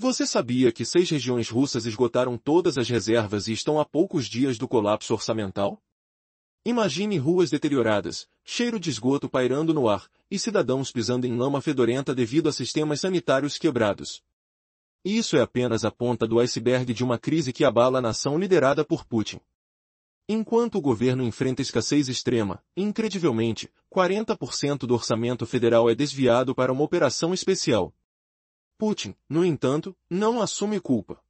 Você sabia que 6 regiões russas esgotaram todas as reservas e estão a poucos dias do colapso orçamental? Imagine ruas deterioradas, cheiro de esgoto pairando no ar, e cidadãos pisando em lama fedorenta devido a sistemas sanitários quebrados. Isso é apenas a ponta do iceberg de uma crise que abala a nação liderada por Putin. Enquanto o governo enfrenta escassez extrema, incredivelmente, 40% do orçamento federal é desviado para uma operação especial. Putin, no entanto, não assume culpa.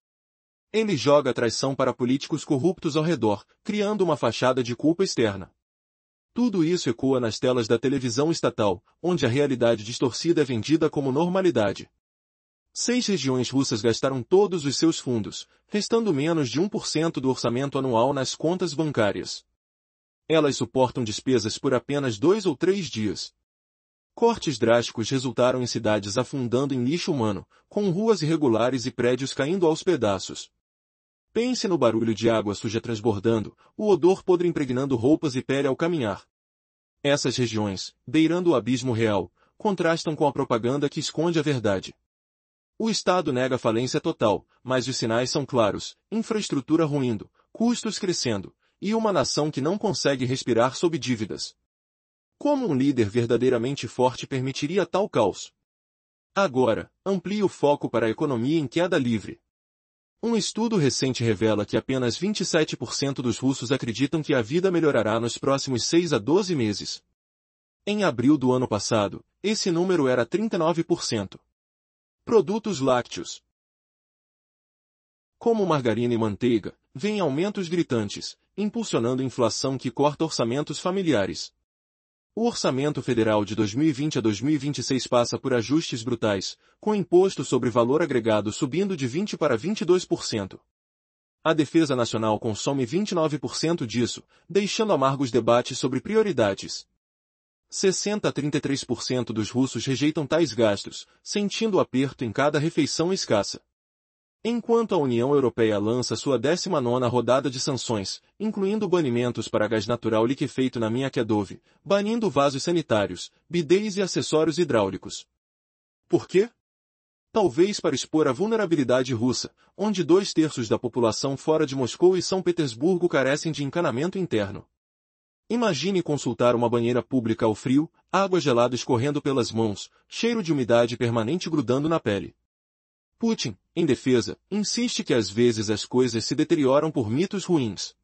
Ele joga a traição para políticos corruptos ao redor, criando uma fachada de culpa externa. Tudo isso ecoa nas telas da televisão estatal, onde a realidade distorcida é vendida como normalidade. 6 regiões russas gastaram todos os seus fundos, restando menos de 1% do orçamento anual nas contas bancárias. Elas suportam despesas por apenas 2 ou 3 dias. Cortes drásticos resultaram em cidades afundando em lixo humano, com ruas irregulares e prédios caindo aos pedaços. Pense no barulho de água suja transbordando, o odor podre impregnando roupas e pele ao caminhar. Essas regiões, beirando o abismo real, contrastam com a propaganda que esconde a verdade. O Estado nega falência total, mas os sinais são claros: infraestrutura ruindo, custos crescendo, e uma nação que não consegue respirar sob dívidas. Como um líder verdadeiramente forte permitiria tal caos? Agora, amplie o foco para a economia em queda livre. Um estudo recente revela que apenas 27% dos russos acreditam que a vida melhorará nos próximos 6 a 12 meses. Em abril do ano passado, esse número era 39%. Produtos lácteos, como margarina e manteiga, vêm aumentos gritantes, impulsionando inflação que corta orçamentos familiares. O orçamento federal de 2020 a 2026 passa por ajustes brutais, com o imposto sobre valor agregado subindo de 20% para 22%. A Defesa Nacional consome 29% disso, deixando amargos debates sobre prioridades. 60 a 33% dos russos rejeitam tais gastos, sentindo o aperto em cada refeição escassa. Enquanto a União Europeia lança sua 19ª rodada de sanções, incluindo banimentos para gás natural liquefeito na Miakedov, banindo vasos sanitários, bidês e acessórios hidráulicos. Por quê? Talvez para expor a vulnerabilidade russa, onde 2/3 da população fora de Moscou e São Petersburgo carecem de encanamento interno. Imagine consultar uma banheira pública ao frio, água gelada escorrendo pelas mãos, cheiro de umidade permanente grudando na pele. Putin, em defesa, insiste que às vezes as coisas se deterioram por mitos ruins.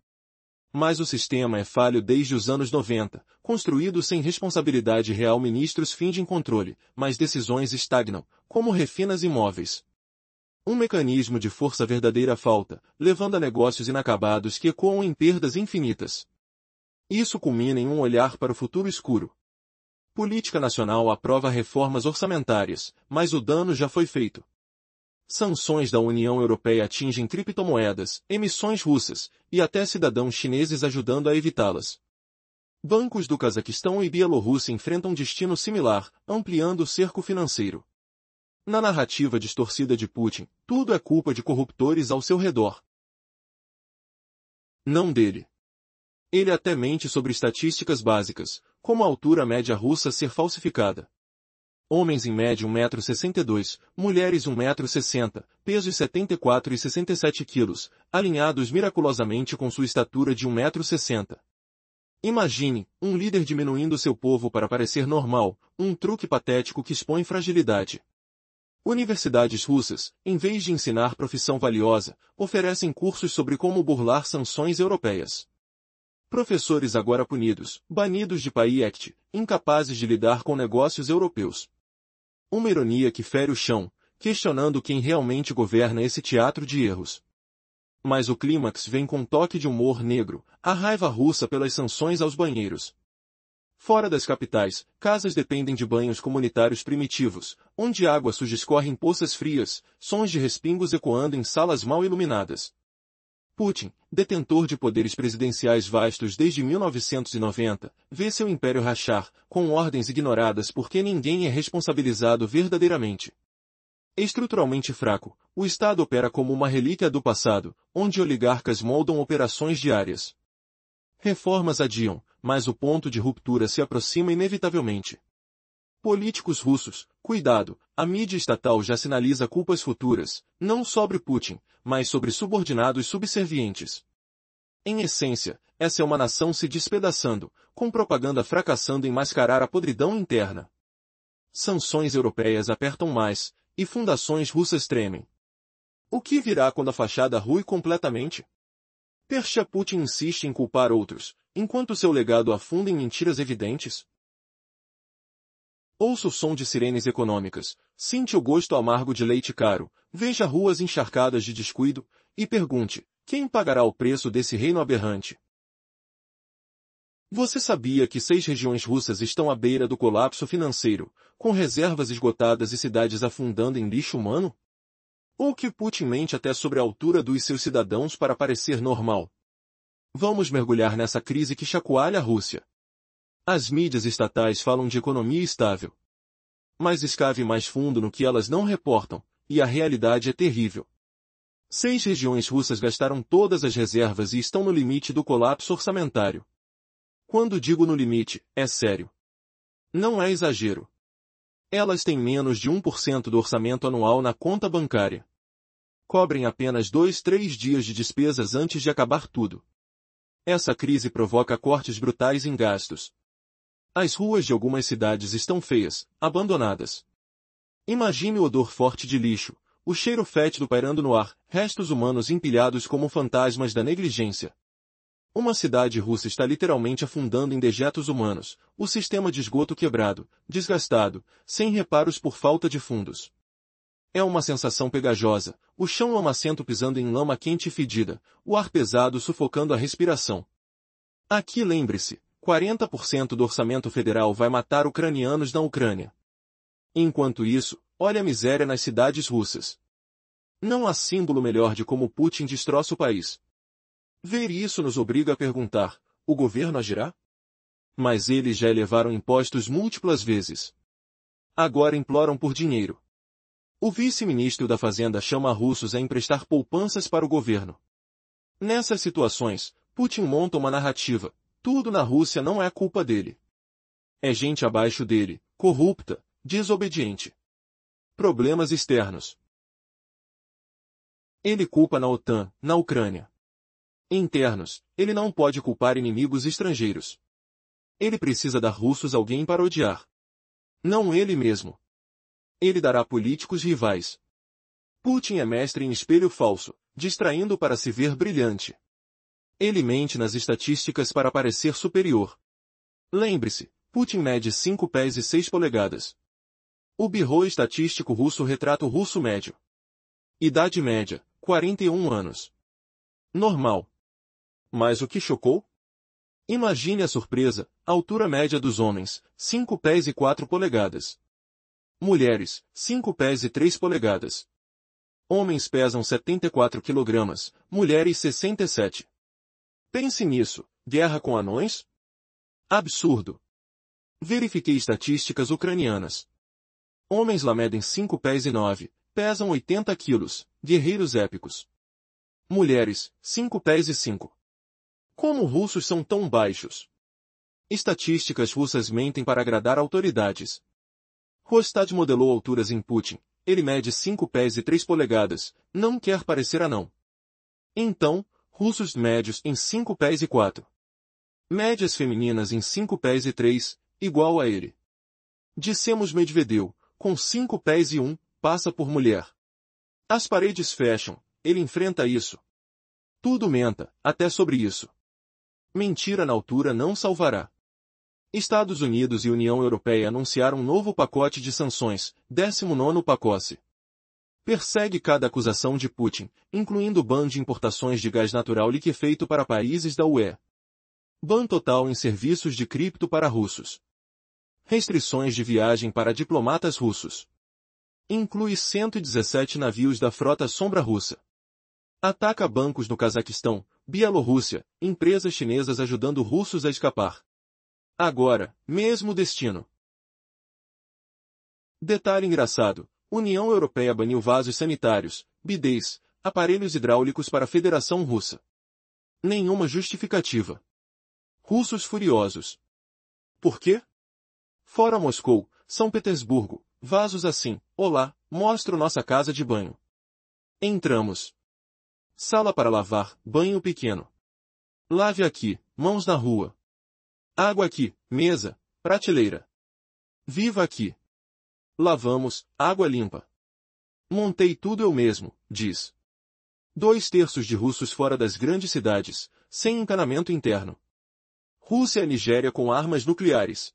Mas o sistema é falho desde os anos 90, construído sem responsabilidade real. Ministros fingem controle, mas decisões estagnam, como refinas imóveis. Um mecanismo de força verdadeira falta, levando a negócios inacabados que ecoam em perdas infinitas. Isso culmina em um olhar para o futuro escuro. Política nacional aprova reformas orçamentárias, mas o dano já foi feito. Sanções da União Europeia atingem criptomoedas, emissões russas, e até cidadãos chineses ajudando a evitá-las. Bancos do Cazaquistão e Bielorrússia enfrentam destino similar, ampliando o cerco financeiro. Na narrativa distorcida de Putin, tudo é culpa de corruptores ao seu redor. Não dele. Ele até mente sobre estatísticas básicas, como a altura média russa ser falsificada. Homens em média 1,62 m, mulheres 1,60 m, pesos 74 e 67 quilos, alinhados miraculosamente com sua estatura de 1,60 m. Imagine, um líder diminuindo seu povo para parecer normal, um truque patético que expõe fragilidade. Universidades russas, em vez de ensinar profissão valiosa, oferecem cursos sobre como burlar sanções europeias. Professores agora punidos, banidos de PAI-Act, incapazes de lidar com negócios europeus. Uma ironia que fere o chão, questionando quem realmente governa esse teatro de erros. Mas o clímax vem com um toque de humor negro, a raiva russa pelas sanções aos banheiros. Fora das capitais, casas dependem de banhos comunitários primitivos, onde água suja escorre em poças frias, sons de respingos ecoando em salas mal iluminadas. Putin, detentor de poderes presidenciais vastos desde 1990, vê seu império rachar, com ordens ignoradas porque ninguém é responsabilizado verdadeiramente. Estruturalmente fraco, o Estado opera como uma relíquia do passado, onde oligarcas moldam operações diárias. Reformas adiam, mas o ponto de ruptura se aproxima inevitavelmente. Políticos russos, cuidado, a mídia estatal já sinaliza culpas futuras, não sobre Putin, mas sobre subordinados subservientes. Em essência, essa é uma nação se despedaçando, com propaganda fracassando em mascarar a podridão interna. Sanções europeias apertam mais, e fundações russas tremem. O que virá quando a fachada rui completamente? Persha Putin insiste em culpar outros, enquanto seu legado afunda em mentiras evidentes? Ouça o som de sirenes econômicas, sinta o gosto amargo de leite caro, veja ruas encharcadas de descuido, e pergunte, quem pagará o preço desse reino aberrante? Você sabia que 6 regiões russas estão à beira do colapso financeiro, com reservas esgotadas e cidades afundando em lixo humano? Ou que Putin mente até sobre a altura dos seus cidadãos para parecer normal? Vamos mergulhar nessa crise que chacoalha a Rússia. As mídias estatais falam de economia estável. Mas escave mais fundo no que elas não reportam, e a realidade é terrível. 6 regiões russas gastaram todas as reservas e estão no limite do colapso orçamentário. Quando digo no limite, é sério. Não é exagero. Elas têm menos de 1% do orçamento anual na conta bancária. Cobrem apenas 2-3 dias de despesas antes de acabar tudo. Essa crise provoca cortes brutais em gastos. As ruas de algumas cidades estão feias, abandonadas. Imagine o odor forte de lixo, o cheiro fétido pairando no ar, restos humanos empilhados como fantasmas da negligência. Uma cidade russa está literalmente afundando em dejetos humanos, o sistema de esgoto quebrado, desgastado, sem reparos por falta de fundos. É uma sensação pegajosa, o chão lamacento pisando em lama quente e fedida, o ar pesado sufocando a respiração. Aqui lembre-se, 40% do orçamento federal vai matar ucranianos na Ucrânia. Enquanto isso, olha a miséria nas cidades russas. Não há símbolo melhor de como Putin destroça o país. Ver isso nos obriga a perguntar, o governo agirá? Mas eles já elevaram impostos múltiplas vezes. Agora imploram por dinheiro. O vice-ministro da Fazenda chama russos a emprestar poupanças para o governo. Nessas situações, Putin monta uma narrativa. Tudo na Rússia não é culpa dele. É gente abaixo dele, corrupta, desobediente. Problemas externos. Ele culpa na OTAN, na Ucrânia. Internos, ele não pode culpar inimigos estrangeiros. Ele precisa dar russos alguém para odiar. Não ele mesmo. Ele dará políticos rivais. Putin é mestre em espelho falso, distraindo para se ver brilhante. Ele mente nas estatísticas para parecer superior. Lembre-se, Putin mede 5 pés e 6 polegadas. O birô estatístico russo retrata o russo médio. Idade média, 41 anos. Normal. Mas o que chocou? Imagine a surpresa, a altura média dos homens, 5 pés e 4 polegadas. Mulheres, 5 pés e 3 polegadas. Homens pesam 74 kg, mulheres 67. Pense nisso, guerra com anões? Absurdo. Verifiquei estatísticas ucranianas. Homens lá medem 5 pés e 9, pesam 80 quilos, guerreiros épicos. Mulheres, 5 pés e 5. Como russos são tão baixos? Estatísticas russas mentem para agradar autoridades. Rostad modelou alturas em Putin, ele mede 5 pés e 3 polegadas, não quer parecer anão. Então, russos médios em 5 pés e 4. Médias femininas em 5 pés e 3, igual a ele. Dissemos Medvedev, com 5 pés e 1, passa por mulher. As paredes fecham, ele enfrenta isso. Tudo menta, até sobre isso. Mentira na altura não salvará. Estados Unidos e União Europeia anunciaram um novo pacote de sanções, 19º pacote. Persegue cada acusação de Putin, incluindo ban de importações de gás natural liquefeito para países da UE. Ban total em serviços de cripto para russos. Restrições de viagem para diplomatas russos. Inclui 117 navios da frota sombra russa. Ataca bancos no Cazaquistão, Bielorrússia, empresas chinesas ajudando russos a escapar. Agora, mesmo destino. Detalhe engraçado. União Europeia baniu vasos sanitários, bidês, aparelhos hidráulicos para a Federação Russa. Nenhuma justificativa. Russos furiosos. Por quê? Fora Moscou, São Petersburgo, vasos assim, olá, mostro nossa casa de banho. Entramos. Sala para lavar, banho pequeno. Lave aqui, mãos na rua. Água aqui, mesa, prateleira. Viva aqui. Lavamos, água limpa. Montei tudo eu mesmo, diz. 2/3 de russos fora das grandes cidades, sem encanamento interno. Rússia e Nigéria com armas nucleares.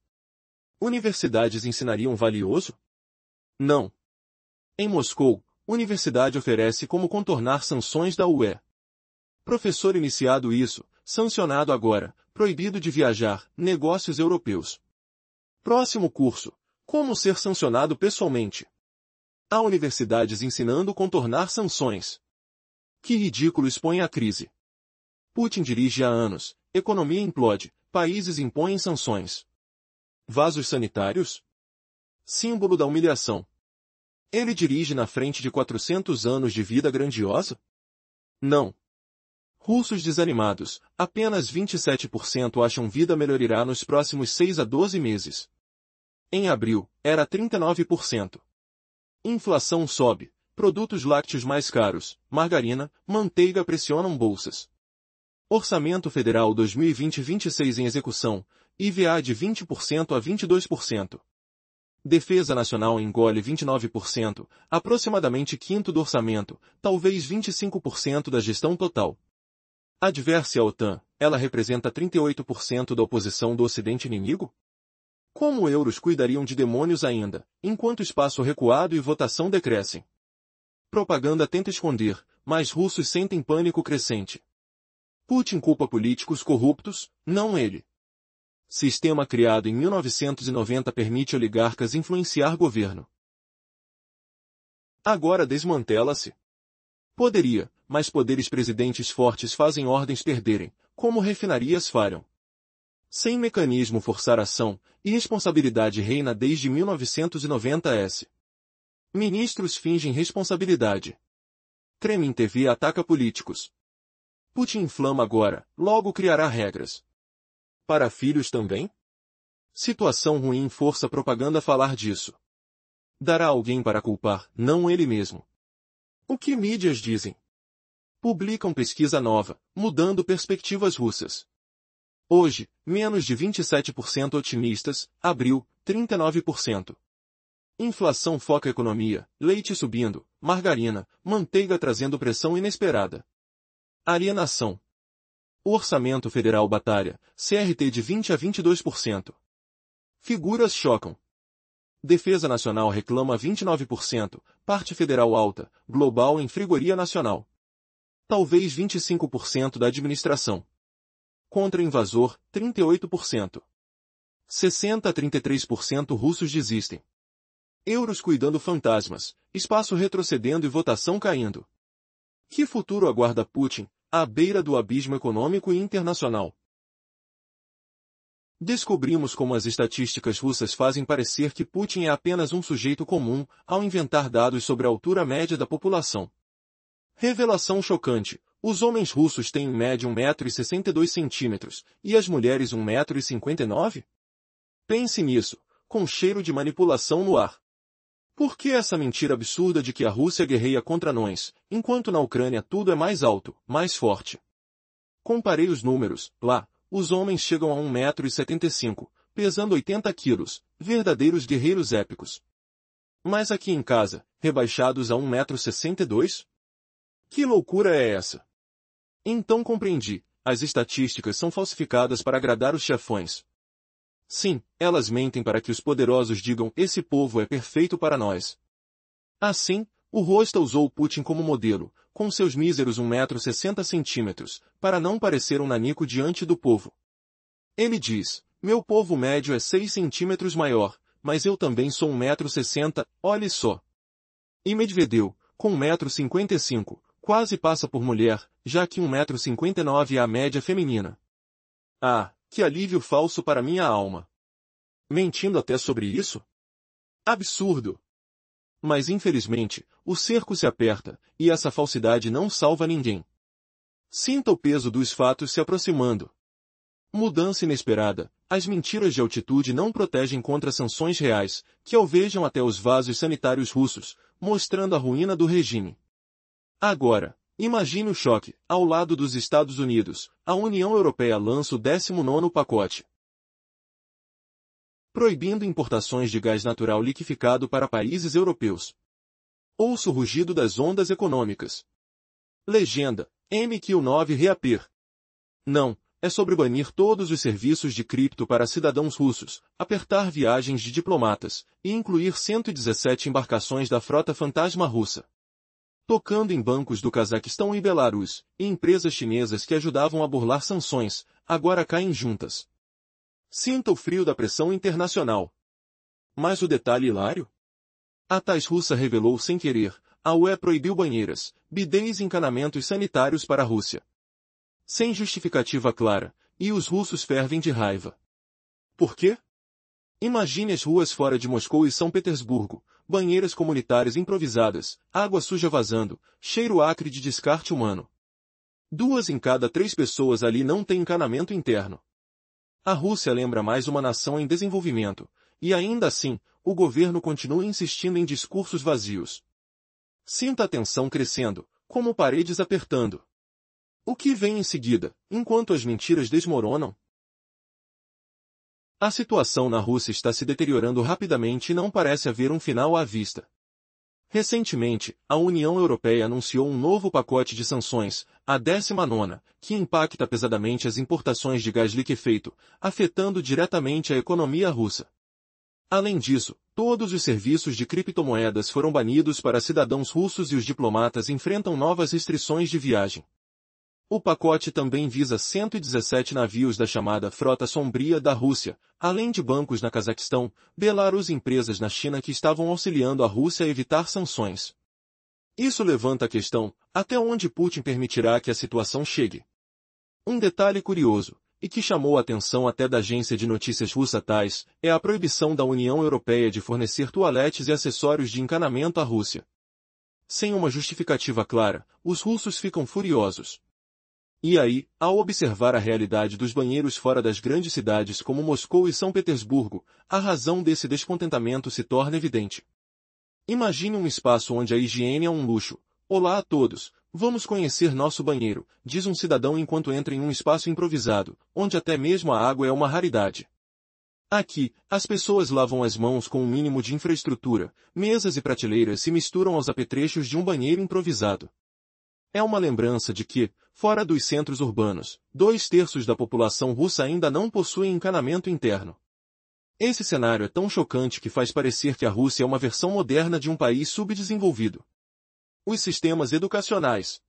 Universidades ensinariam valioso? Não. Em Moscou, universidade oferece como contornar sanções da UE. Professor iniciado isso, sancionado agora, proibido de viajar, negócios europeus. Próximo curso, como ser sancionado pessoalmente. Há universidades ensinando contornar sanções. Que ridículo expõe a crise. Putin dirige há anos, economia implode, países impõem sanções. Vasos sanitários? Símbolo da humilhação. Ele dirige na frente de 400 anos de vida grandiosa? Não. Russos desanimados, apenas 27% acham vida melhorará nos próximos 6 a 12 meses. Em abril, era 39%. Inflação sobe, produtos lácteos mais caros, margarina, manteiga pressionam bolsas. Orçamento Federal 2020-26 em execução, IVA de 20% a 22%. Defesa Nacional engole 29%, aproximadamente quinto do orçamento, talvez 25% da gestão total. Adverse à OTAN, ela representa 38% da oposição do Ocidente inimigo? Como euros cuidariam de demônios ainda, enquanto espaço recuado e votação decrescem? Propaganda tenta esconder, mas russos sentem pânico crescente. Putin culpa políticos corruptos, não ele. Sistema criado em 1990 permite oligarcas influenciar governo. Agora desmantela-se. Poderia, mas poderes presidentes fortes fazem ordens perderem, como refinarias falham. Sem mecanismo forçar ação, irresponsabilidade reina desde 1990s. Ministros fingem responsabilidade. Kremlin TV ataca políticos. Putin inflama agora, logo criará regras. Para filhos também? Situação ruim força a propaganda a falar disso. Dará alguém para culpar, não ele mesmo. O que mídias dizem? Publicam pesquisa nova, mudando perspectivas russas. Hoje, menos de 27% otimistas, abril, 39%. Inflação foca a economia, leite subindo, margarina, manteiga trazendo pressão inesperada. Alienação. O Orçamento Federal batalha, CRT de 20 a 22%. Figuras chocam. Defesa Nacional reclama 29%, parte federal alta, global em frigoria nacional. Talvez 25% da administração. Contra-invasor, 38%. 60 a 33% russos desistem. Euros cuidando fantasmas, espaço retrocedendo e votação caindo. Que futuro aguarda Putin, à beira do abismo econômico e internacional? Descobrimos como as estatísticas russas fazem parecer que Putin é apenas um sujeito comum, ao inventar dados sobre a altura média da população. Revelação chocante. Os homens russos têm em média 1,62 m, e as mulheres 1,59 m? Pense nisso, com cheiro de manipulação no ar. Por que essa mentira absurda de que a Rússia guerreia contra nós, enquanto na Ucrânia tudo é mais alto, mais forte? Comparei os números, lá, os homens chegam a 1,75 m, pesando 80 quilos, verdadeiros guerreiros épicos. Mas aqui em casa, rebaixados a 1,62 m? Que loucura é essa? Então compreendi, as estatísticas são falsificadas para agradar os chefões. Sim, elas mentem para que os poderosos digam, esse povo é perfeito para nós. Assim, o Rosta usou Putin como modelo, com seus míseros 1,60 m, para não parecer um nanico diante do povo. Ele diz, meu povo médio é 6 centímetros maior, mas eu também sou 1,60 m, olhe só. E Medvedev, com 1,55 m, quase passa por mulher, já que 1,59 m é a média feminina. Ah, que alívio falso para minha alma. Mentindo até sobre isso? Absurdo! Mas infelizmente, o cerco se aperta, e essa falsidade não salva ninguém. Sinta o peso dos fatos se aproximando. Mudança inesperada, as mentiras de altitude não protegem contra sanções reais, que alvejam até os vasos sanitários russos, mostrando a ruína do regime. Agora, imagine o choque. Ao lado dos Estados Unidos, a União Europeia lança o 19º pacote, proibindo importações de gás natural liquefiado para países europeus. Ouça o rugido das ondas econômicas. Legenda: MQ-9 reapir. Não, é sobre banir todos os serviços de cripto para cidadãos russos, apertar viagens de diplomatas, e incluir 117 embarcações da frota fantasma russa, tocando em bancos do Cazaquistão e Belarus, e empresas chinesas que ajudavam a burlar sanções, agora caem juntas. Sinta o frio da pressão internacional. Mas o detalhe hilário? A Tais russa revelou sem querer, a UE proibiu banheiras, bidês e encanamentos sanitários para a Rússia, sem justificativa clara, e os russos fervem de raiva. Por quê? Imagine as ruas fora de Moscou e São Petersburgo, banheiras comunitárias improvisadas, água suja vazando, cheiro acre de descarte humano. 2 em cada 3 pessoas ali não têm encanamento interno. A Rússia lembra mais uma nação em desenvolvimento, e ainda assim, o governo continua insistindo em discursos vazios. Sinta a tensão crescendo, como paredes apertando. O que vem em seguida, enquanto as mentiras desmoronam? A situação na Rússia está se deteriorando rapidamente e não parece haver um final à vista. Recentemente, a União Europeia anunciou um novo pacote de sanções, a 19ª, que impacta pesadamente as importações de gás liquefeito, afetando diretamente a economia russa. Além disso, todos os serviços de criptomoedas foram banidos para cidadãos russos e os diplomatas enfrentam novas restrições de viagem. O pacote também visa 117 navios da chamada Frota Sombria da Rússia, além de bancos na Cazaquistão, Belarus e empresas na China que estavam auxiliando a Rússia a evitar sanções. Isso levanta a questão, até onde Putin permitirá que a situação chegue? Um detalhe curioso, e que chamou a atenção até da agência de notícias russa TASS, é a proibição da União Europeia de fornecer toaletes e acessórios de encanamento à Rússia. Sem uma justificativa clara, os russos ficam furiosos. E aí, ao observar a realidade dos banheiros fora das grandes cidades como Moscou e São Petersburgo, a razão desse descontentamento se torna evidente. Imagine um espaço onde a higiene é um luxo. Olá a todos, vamos conhecer nosso banheiro, diz um cidadão enquanto entra em um espaço improvisado, onde até mesmo a água é uma raridade. Aqui, as pessoas lavam as mãos com um mínimo de infraestrutura, mesas e prateleiras se misturam aos apetrechos de um banheiro improvisado. É uma lembrança de que, fora dos centros urbanos, 2/3 da população russa ainda não possuem encanamento interno. Esse cenário é tão chocante que faz parecer que a Rússia é uma versão moderna de um país subdesenvolvido. Os sistemas educacionais,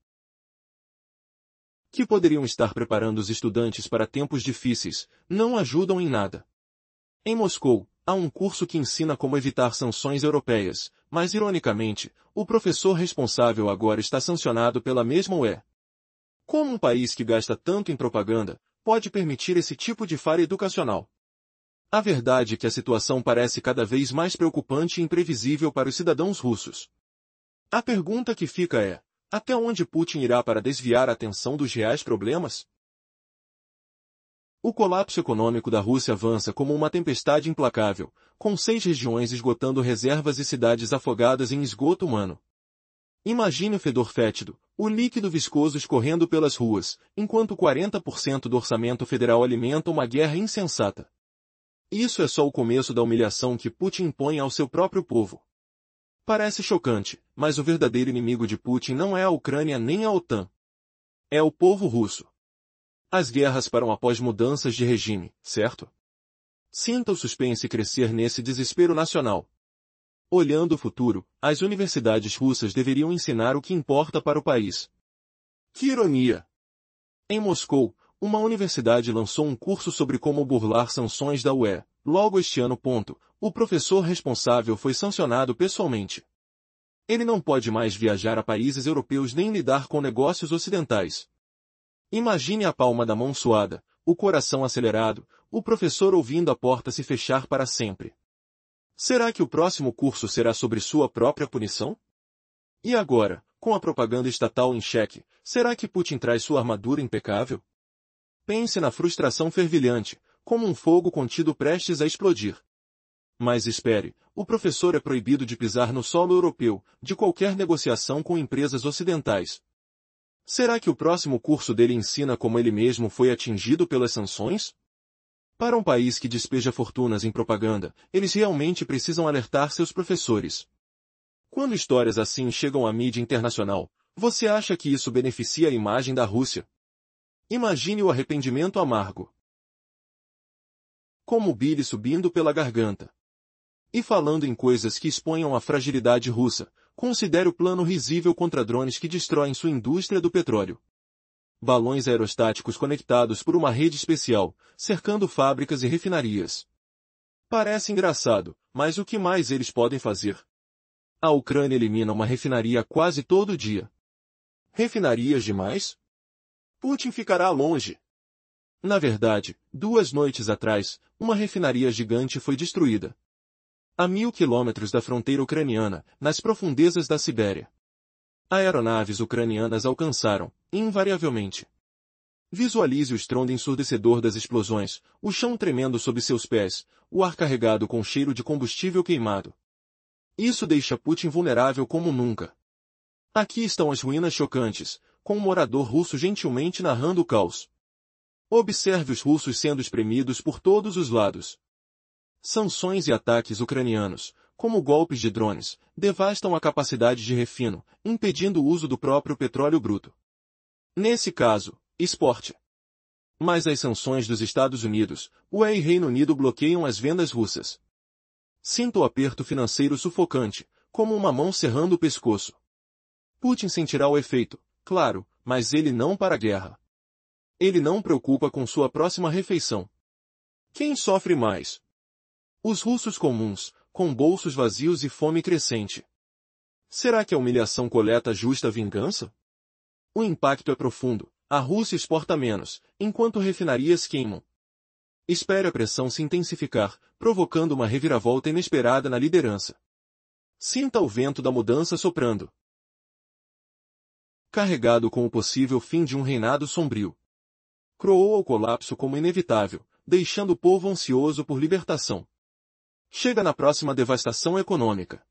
que poderiam estar preparando os estudantes para tempos difíceis, não ajudam em nada. Em Moscou, há um curso que ensina como evitar sanções europeias, mas ironicamente, o professor responsável agora está sancionado pela mesma UE. Como um país que gasta tanto em propaganda, pode permitir esse tipo de falha educacional? A verdade é que a situação parece cada vez mais preocupante e imprevisível para os cidadãos russos. A pergunta que fica é, até onde Putin irá para desviar a atenção dos reais problemas? O colapso econômico da Rússia avança como uma tempestade implacável, com 6 regiões esgotando reservas e cidades afogadas em esgoto humano. Imagine o fedor fétido, o líquido viscoso escorrendo pelas ruas, enquanto 40% do orçamento federal alimenta uma guerra insensata. Isso é só o começo da humilhação que Putin impõe ao seu próprio povo. Parece chocante, mas o verdadeiro inimigo de Putin não é a Ucrânia nem a OTAN. É o povo russo. As guerras param após mudanças de regime, certo? Sinta o suspense crescer nesse desespero nacional. Olhando o futuro, as universidades russas deveriam ensinar o que importa para o país. Que ironia! Em Moscou, uma universidade lançou um curso sobre como burlar sanções da UE. Logo este ano. O professor responsável foi sancionado pessoalmente. Ele não pode mais viajar a países europeus nem lidar com negócios ocidentais. Imagine a palma da mão suada, o coração acelerado, o professor ouvindo a porta se fechar para sempre. Será que o próximo curso será sobre sua própria punição? E agora, com a propaganda estatal em xeque, será que Putin traz sua armadura impecável? Pense na frustração fervilhante, como um fogo contido prestes a explodir. Mas espere, o professor é proibido de pisar no solo europeu, de qualquer negociação com empresas ocidentais. Será que o próximo curso dele ensina como ele mesmo foi atingido pelas sanções? Para um país que despeja fortunas em propaganda, eles realmente precisam alertar seus professores. Quando histórias assim chegam à mídia internacional, você acha que isso beneficia a imagem da Rússia? Imagine o arrependimento amargo. Como o bile subindo pela garganta. E falando em coisas que exponham a fragilidade russa, considere o plano risível contra drones que destroem sua indústria do petróleo. Balões aerostáticos conectados por uma rede especial, cercando fábricas e refinarias. Parece engraçado, mas o que mais eles podem fazer? A Ucrânia elimina uma refinaria quase todo dia. Refinarias demais? Putin ficará longe. Na verdade, 2 noites atrás, uma refinaria gigante foi destruída. A 1.000 quilômetros da fronteira ucraniana, nas profundezas da Sibéria. Aeronaves ucranianas alcançaram, invariavelmente. Visualize o estrondo ensurdecedor das explosões, o chão tremendo sob seus pés, o ar carregado com cheiro de combustível queimado. Isso deixa Putin vulnerável como nunca. Aqui estão as ruínas chocantes, com um morador russo gentilmente narrando o caos. Observe os russos sendo espremidos por todos os lados. Sanções e ataques ucranianos, como golpes de drones, devastam a capacidade de refino, impedindo o uso do próprio petróleo bruto. Nesse caso, exporte. Mas as sanções dos Estados Unidos, UE e Reino Unido bloqueiam as vendas russas. Sinta o aperto financeiro sufocante, como uma mão cerrando o pescoço. Putin sentirá o efeito, claro, mas ele não para a guerra. Ele não preocupa com sua próxima refeição. Quem sofre mais? Os russos comuns, com bolsos vazios e fome crescente. Será que a humilhação coleta justa vingança? O impacto é profundo. A Rússia exporta menos, enquanto refinarias queimam. Espere a pressão se intensificar, provocando uma reviravolta inesperada na liderança. Sinta o vento da mudança soprando. Carregado com o possível fim de um reinado sombrio. Croou ao colapso como inevitável, deixando o povo ansioso por libertação. Chega na próxima devastação econômica.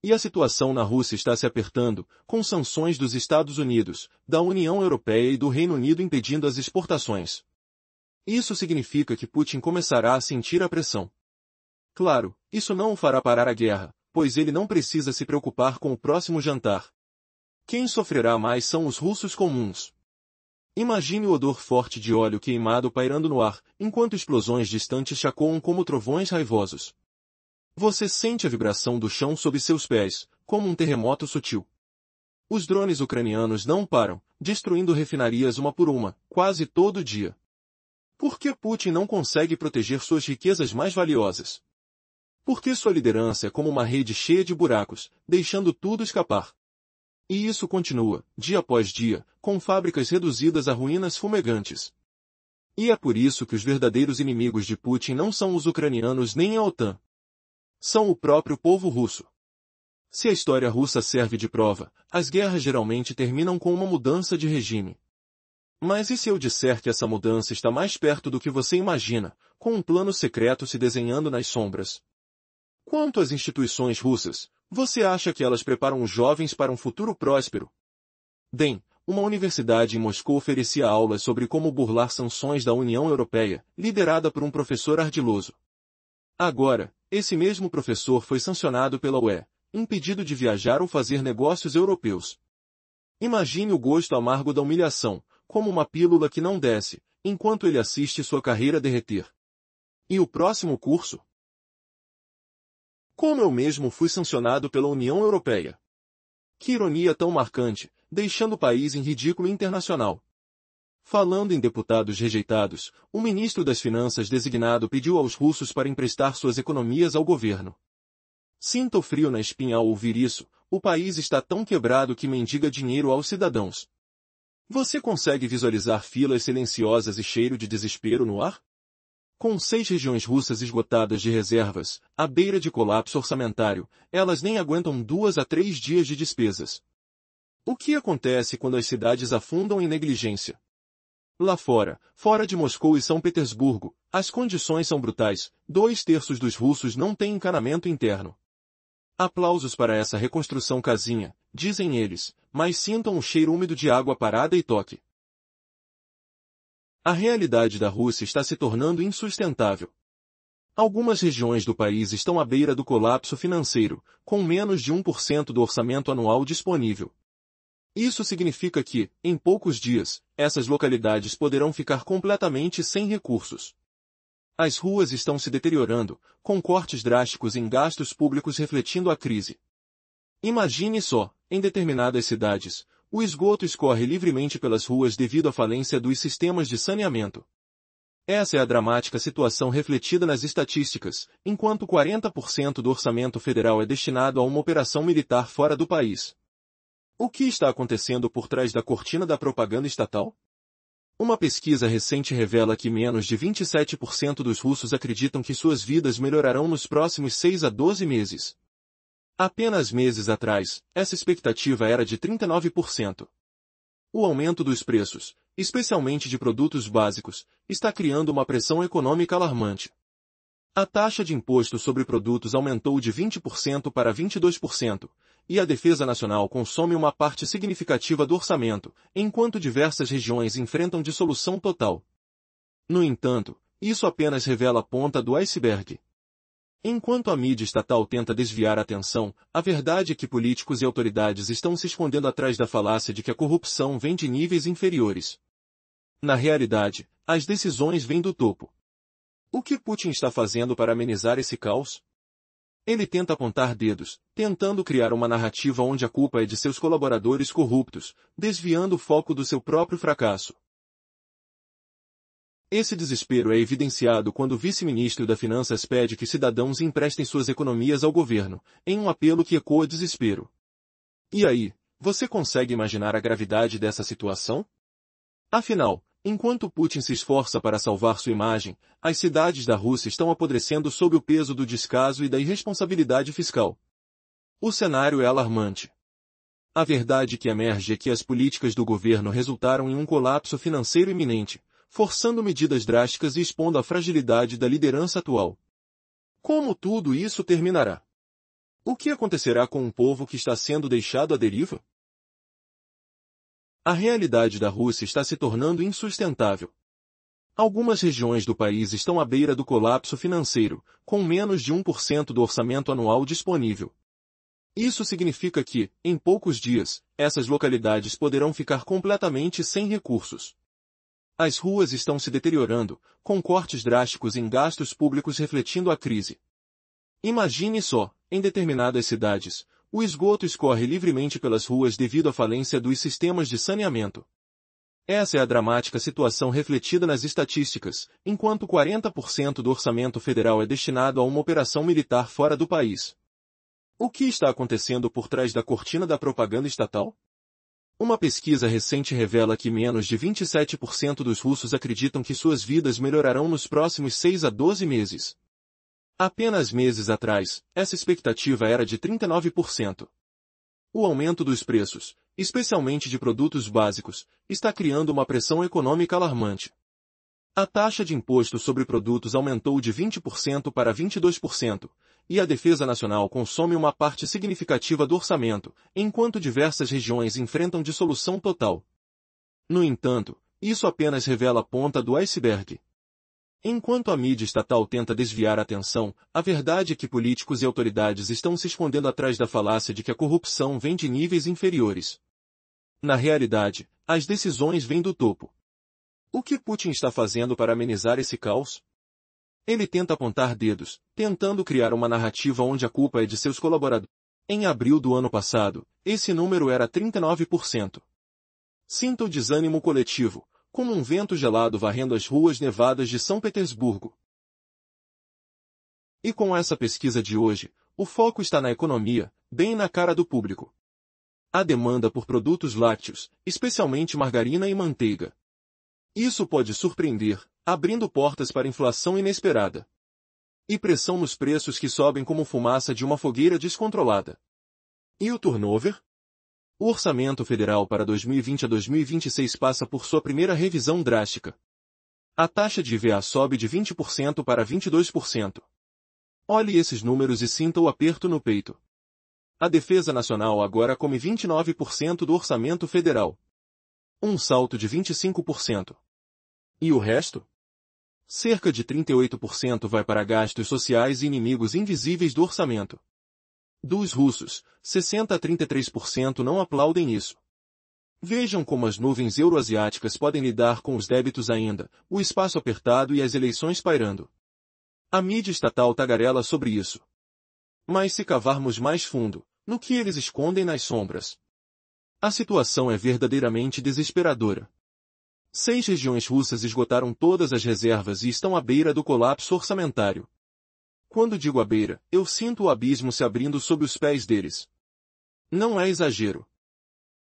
E a situação na Rússia está se apertando, com sanções dos Estados Unidos, da União Europeia e do Reino Unido impedindo as exportações. Isso significa que Putin começará a sentir a pressão. Claro, isso não o fará parar a guerra, pois ele não precisa se preocupar com o próximo jantar. Quem sofrerá mais são os russos comuns. Imagine o odor forte de óleo queimado pairando no ar, enquanto explosões distantes chacoam como trovões raivosos. Você sente a vibração do chão sob seus pés, como um terremoto sutil. Os drones ucranianos não param, destruindo refinarias uma por uma, quase todo dia. Por que Putin não consegue proteger suas riquezas mais valiosas? Porque sua liderança é como uma rede cheia de buracos, deixando tudo escapar. E isso continua, dia após dia, com fábricas reduzidas a ruínas fumegantes. E é por isso que os verdadeiros inimigos de Putin não são os ucranianos nem a OTAN. São o próprio povo russo. Se a história russa serve de prova, as guerras geralmente terminam com uma mudança de regime. Mas e se eu disser que essa mudança está mais perto do que você imagina, com um plano secreto se desenhando nas sombras? Quanto às instituições russas, você acha que elas preparam os jovens para um futuro próspero? Bem, uma universidade em Moscou oferecia aulas sobre como burlar sanções da União Europeia, liderada por um professor ardiloso. Agora, esse mesmo professor foi sancionado pela UE, impedido de viajar ou fazer negócios europeus. Imagine o gosto amargo da humilhação, como uma pílula que não desce, enquanto ele assiste sua carreira derreter. E o próximo curso? Como eu mesmo fui sancionado pela União Europeia. Que ironia tão marcante, deixando o país em ridículo internacional. Falando em deputados rejeitados, o ministro das Finanças designado pediu aos russos para emprestar suas economias ao governo. Sinta o frio na espinha ao ouvir isso, o país está tão quebrado que mendiga dinheiro aos cidadãos. Você consegue visualizar filas silenciosas e cheiro de desespero no ar? Com 6 regiões russas esgotadas de reservas, à beira de colapso orçamentário, elas nem aguentam 2 a 3 dias de despesas. O que acontece quando as cidades afundam em negligência? Lá fora de Moscou e São Petersburgo, as condições são brutais, 2/3 dos russos não têm encanamento interno. Aplausos para essa reconstrução casinha, dizem eles, mas sintam o cheiro úmido de água parada e toque. A realidade da Rússia está se tornando insustentável. Algumas regiões do país estão à beira do colapso financeiro, com menos de 1% do orçamento anual disponível. Isso significa que, em poucos dias, essas localidades poderão ficar completamente sem recursos. As ruas estão se deteriorando, com cortes drásticos em gastos públicos refletindo a crise. Imagine só, em determinadas cidades, o esgoto escorre livremente pelas ruas devido à falência dos sistemas de saneamento. Essa é a dramática situação refletida nas estatísticas, enquanto 40% do orçamento federal é destinado a uma operação militar fora do país. O que está acontecendo por trás da cortina da propaganda estatal? Uma pesquisa recente revela que menos de 27% dos russos acreditam que suas vidas melhorarão nos próximos 6 a 12 meses. Apenas meses atrás, essa expectativa era de 39%. O aumento dos preços, especialmente de produtos básicos, está criando uma pressão econômica alarmante. A taxa de imposto sobre produtos aumentou de 20% para 22%, e a Defesa Nacional consome uma parte significativa do orçamento, enquanto diversas regiões enfrentam dissolução total. No entanto, isso apenas revela a ponta do iceberg. Enquanto a mídia estatal tenta desviar a atenção, a verdade é que políticos e autoridades estão se escondendo atrás da falácia de que a corrupção vem de níveis inferiores. Na realidade, as decisões vêm do topo. O que Putin está fazendo para amenizar esse caos? Ele tenta apontar dedos, tentando criar uma narrativa onde a culpa é de seus colaboradores corruptos, desviando o foco do seu próprio fracasso. Esse desespero é evidenciado quando o vice-ministro das Finanças pede que cidadãos emprestem suas economias ao governo, em um apelo que ecoa desespero. E aí, você consegue imaginar a gravidade dessa situação? Afinal, enquanto Putin se esforça para salvar sua imagem, as cidades da Rússia estão apodrecendo sob o peso do descaso e da irresponsabilidade fiscal. O cenário é alarmante. A verdade que emerge é que as políticas do governo resultaram em um colapso financeiro iminente, forçando medidas drásticas e expondo a fragilidade da liderança atual. Como tudo isso terminará? O que acontecerá com um povo que está sendo deixado à deriva? A realidade da Rússia está se tornando insustentável. Algumas regiões do país estão à beira do colapso financeiro, com menos de 1% do orçamento anual disponível. Isso significa que, em poucos dias, essas localidades poderão ficar completamente sem recursos. As ruas estão se deteriorando, com cortes drásticos em gastos públicos refletindo a crise. Imagine só, em determinadas cidades, o esgoto escorre livremente pelas ruas devido à falência dos sistemas de saneamento. Essa é a dramática situação refletida nas estatísticas, enquanto 40% do orçamento federal é destinado a uma operação militar fora do país. O que está acontecendo por trás da cortina da propaganda estatal? Uma pesquisa recente revela que menos de 27% dos russos acreditam que suas vidas melhorarão nos próximos 6 a 12 meses. Apenas meses atrás, essa expectativa era de 39%. O aumento dos preços, especialmente de produtos básicos, está criando uma pressão econômica alarmante. A taxa de imposto sobre produtos aumentou de 20% para 22%, e a Defesa Nacional consome uma parte significativa do orçamento, enquanto diversas regiões enfrentam dissolução total. No entanto, isso apenas revela a ponta do iceberg. Enquanto a mídia estatal tenta desviar a atenção, a verdade é que políticos e autoridades estão se escondendo atrás da falácia de que a corrupção vem de níveis inferiores. Na realidade, as decisões vêm do topo. O que Putin está fazendo para amenizar esse caos? Ele tenta apontar dedos, tentando criar uma narrativa onde a culpa é de seus colaboradores. Em abril do ano passado, esse número era 39%. Sinta o desânimo coletivo, como um vento gelado varrendo as ruas nevadas de São Petersburgo. E com essa pesquisa de hoje, o foco está na economia, bem na cara do público. A demanda por produtos lácteos, especialmente margarina e manteiga. Isso pode surpreender, abrindo portas para inflação inesperada. E pressão nos preços que sobem como fumaça de uma fogueira descontrolada. E o turnover? O orçamento federal para 2020 a 2026 passa por sua primeira revisão drástica. A taxa de IVA sobe de 20% para 22%. Olhe esses números e sinta o aperto no peito. A Defesa Nacional agora come 29% do orçamento federal. Um salto de 25%. E o resto? Cerca de 38% vai para gastos sociais e inimigos invisíveis do orçamento. Dos russos, 60 a 33% não aplaudem isso. Vejam como as nuvens euroasiáticas podem lidar com os débitos ainda, o espaço apertado e as eleições pairando. A mídia estatal tagarela sobre isso. Mas se cavarmos mais fundo, no que eles escondem nas sombras, a situação é verdadeiramente desesperadora. 6 regiões russas esgotaram todas as reservas e estão à beira do colapso orçamentário. Quando digo à beira, eu sinto o abismo se abrindo sob os pés deles. Não é exagero.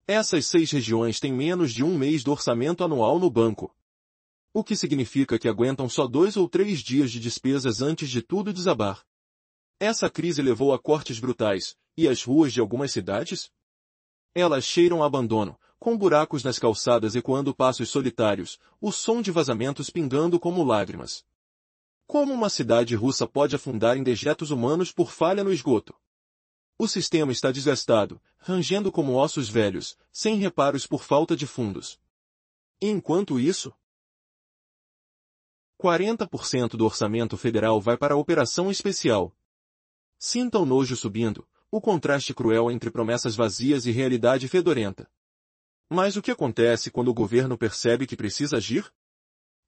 Essas 6 regiões têm menos de um mês do orçamento anual no banco. O que significa que aguentam só 2 ou 3 dias de despesas antes de tudo desabar. Essa crise levou a cortes brutais, e as ruas de algumas cidades? Elas cheiram a abandono, com buracos nas calçadas ecoando passos solitários, o som de vazamentos pingando como lágrimas. Como uma cidade russa pode afundar em dejetos humanos por falha no esgoto? O sistema está desgastado, rangendo como ossos velhos, sem reparos por falta de fundos. E enquanto isso, 40% do orçamento federal vai para a operação especial. Sinta o nojo subindo, o contraste cruel entre promessas vazias e realidade fedorenta. Mas o que acontece quando o governo percebe que precisa agir?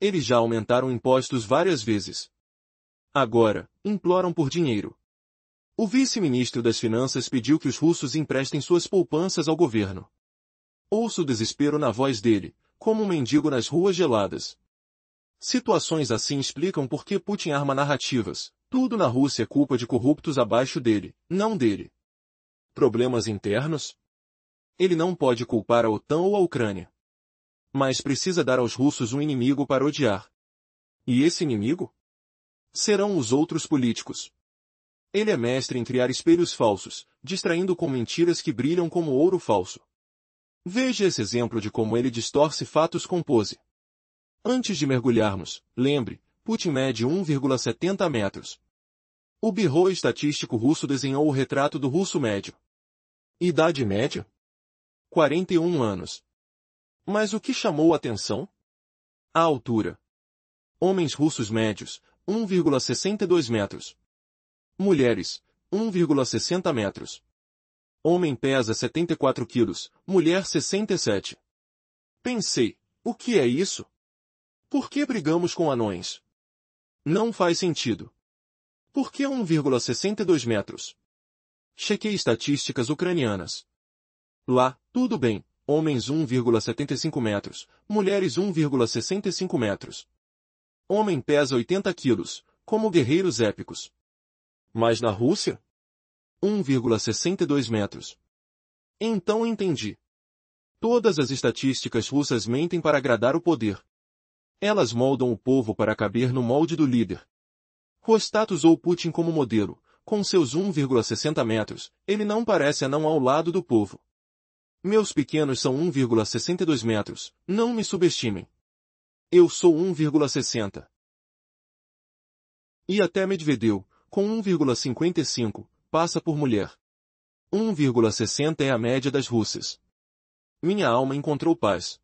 Eles já aumentaram impostos várias vezes. Agora, imploram por dinheiro. O vice-ministro das Finanças pediu que os russos emprestem suas poupanças ao governo. Ouço o desespero na voz dele, como um mendigo nas ruas geladas. Situações assim explicam por que Putin arma narrativas. Tudo na Rússia é culpa de corruptos abaixo dele, não dele. Problemas internos? Ele não pode culpar a OTAN ou a Ucrânia. Mas precisa dar aos russos um inimigo para odiar. E esse inimigo? Serão os outros políticos. Ele é mestre em criar espelhos falsos, distraindo com mentiras que brilham como ouro falso. Veja esse exemplo de como ele distorce fatos com pose. Antes de mergulharmos, lembre, Putin mede 1,70 metros. O Bureau Estatístico Russo desenhou o retrato do russo médio. Idade média? 41 anos. Mas o que chamou a atenção? A altura. Homens russos médios, 1,62 metros. Mulheres, 1,60 metros. Homem pesa 74 quilos, mulher 67. Pensei, o que é isso? Por que brigamos com anões? Não faz sentido. Por que 1,62 metros? Chequei estatísticas ucranianas. Lá, tudo bem, homens 1,75 metros, mulheres 1,65 metros. Homem pesa 80 quilos, como guerreiros épicos. Mas na Rússia? 1,62 metros. Então entendi. Todas as estatísticas russas mentem para agradar o poder. Elas moldam o povo para caber no molde do líder. Rostat usou Putin como modelo. Com seus 1,60 metros, ele não parece anão ao lado do povo. Meus pequenos são 1,62 metros, não me subestimem. Eu sou 1,60. E até Medvedev, com 1,55, passa por mulher. 1,60 é a média das russas. Minha alma encontrou paz.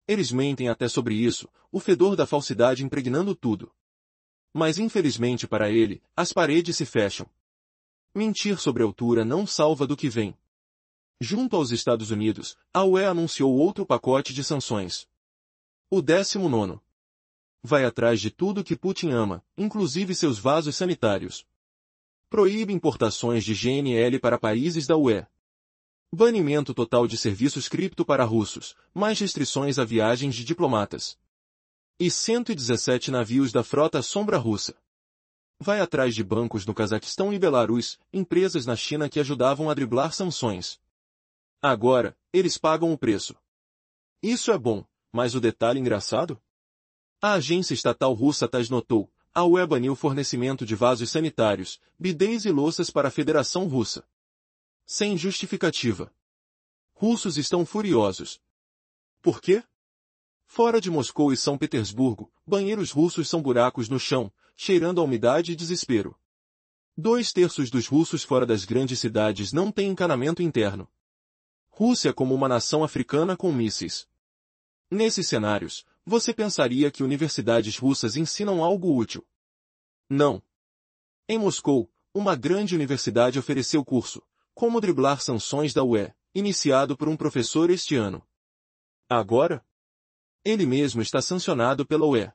Eles mentem até sobre isso, o fedor da falsidade impregnando tudo. Mas infelizmente para ele, as paredes se fecham. Mentir sobre a altura não salva do que vem. Junto aos Estados Unidos, a UE anunciou outro pacote de sanções. O 19º. Vai atrás de tudo que Putin ama, inclusive seus vasos sanitários. Proíbe importações de GNL para países da UE. Banimento total de serviços cripto para russos, mais restrições a viagens de diplomatas. E 117 navios da frota sombra russa. Vai atrás de bancos no Cazaquistão e Belarus, empresas na China que ajudavam a driblar sanções. Agora, eles pagam o preço. Isso é bom, mas o detalhe engraçado? A agência estatal russa TASS notou, a UE baniu o fornecimento de vasos sanitários, bidês e louças para a Federação Russa. Sem justificativa. Russos estão furiosos. Por quê? Fora de Moscou e São Petersburgo, banheiros russos são buracos no chão, cheirando a umidade e desespero. 2/3 dos russos fora das grandes cidades não têm encanamento interno. Rússia como uma nação africana com mísseis. Nesses cenários, você pensaria que universidades russas ensinam algo útil. Não. Em Moscou, uma grande universidade ofereceu curso Como driblar sanções da UE, iniciado por um professor este ano. Agora, ele mesmo está sancionado pela UE.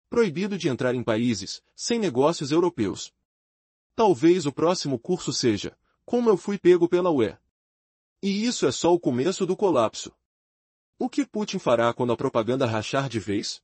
Proibido de entrar em países sem negócios europeus. Talvez o próximo curso seja Como eu fui pego pela UE. E isso é só o começo do colapso. O que Putin fará quando a propaganda rachar de vez?